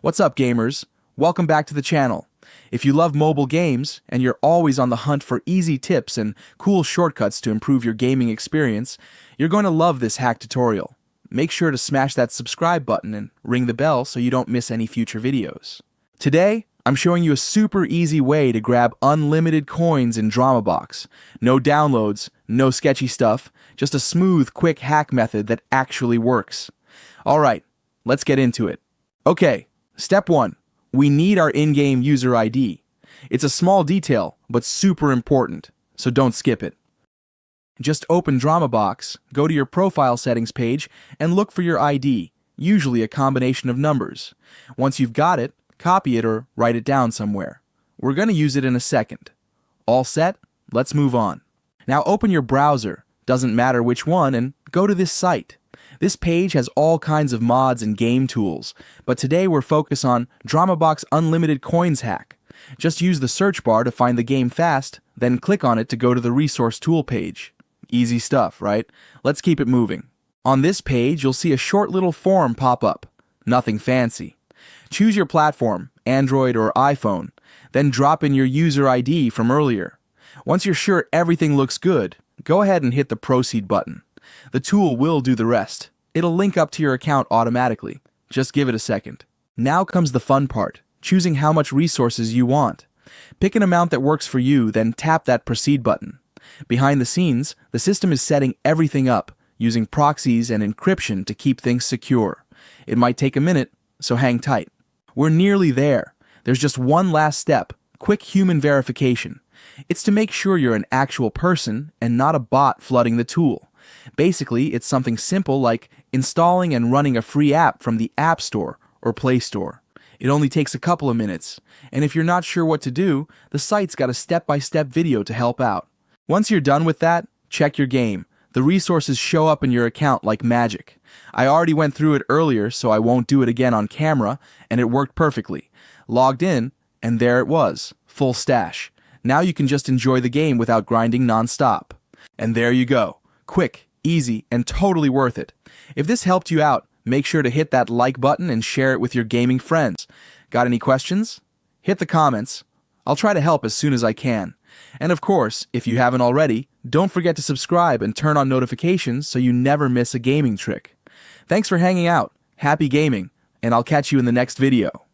What's up, gamers? Welcome back to the channel. If you love mobile games and you're always on the hunt for easy tips and cool shortcuts to improve your gaming experience, you're going to love this hack tutorial. Make sure to smash that subscribe button and ring the bell so you don't miss any future videos. Today, I'm showing you a super easy way to grab unlimited coins in DramaBox. No downloads, no sketchy stuff, just a smooth, quick hack method that actually works. Alright, let's get into it. Okay, step 1. We need our in-game user ID. It's a small detail, but super important, so don't skip it. Just open DramaBox, go to your profile settings page, and look for your ID, usually a combination of numbers. Once you've got it, copy it or write it down somewhere. We're going to use it in a second. All set? Let's move on. Now open your browser, doesn't matter which one, and go to this site. This page has all kinds of mods and game tools, but today we're focused on DramaBox Unlimited Coins Hack. Just use the search bar to find the game fast, then click on it to go to the resource tool page. Easy stuff, right? Let's keep it moving. On this page, you'll see a short little form pop up. Nothing fancy. Choose your platform, Android or iPhone, then drop in your user ID from earlier. Once you're sure everything looks good, go ahead and hit the Proceed button. The tool will do the rest. It'll link up to your account automatically. Just give it a second. Now comes the fun part, choosing how much resources you want. Pick an amount that works for you, then tap that Proceed button. Behind the scenes, the system is setting everything up, using proxies and encryption to keep things secure. It might take a minute, so hang tight. We're nearly there. There's just one last step, quick human verification. It's to make sure you're an actual person and not a bot flooding the tool. Basically, it's something simple like installing and running a free app from the App Store or Play Store. It only takes a couple of minutes, and if you're not sure what to do, the site's got a step-by-step video to help out. Once you're done with that, check your game. The resources show up in your account like magic. I already went through it earlier, so I won't do it again on camera, and it worked perfectly. Logged in, and there it was, full stash. Now you can just enjoy the game without grinding non-stop. And there you go. Quick, easy, and totally worth it. If this helped you out, make sure to hit that like button and share it with your gaming friends. Got any questions? Hit the comments. I'll try to help as soon as I can. And of course, if you haven't already, don't forget to subscribe and turn on notifications so you never miss a gaming trick. Thanks for hanging out, happy gaming, and I'll catch you in the next video.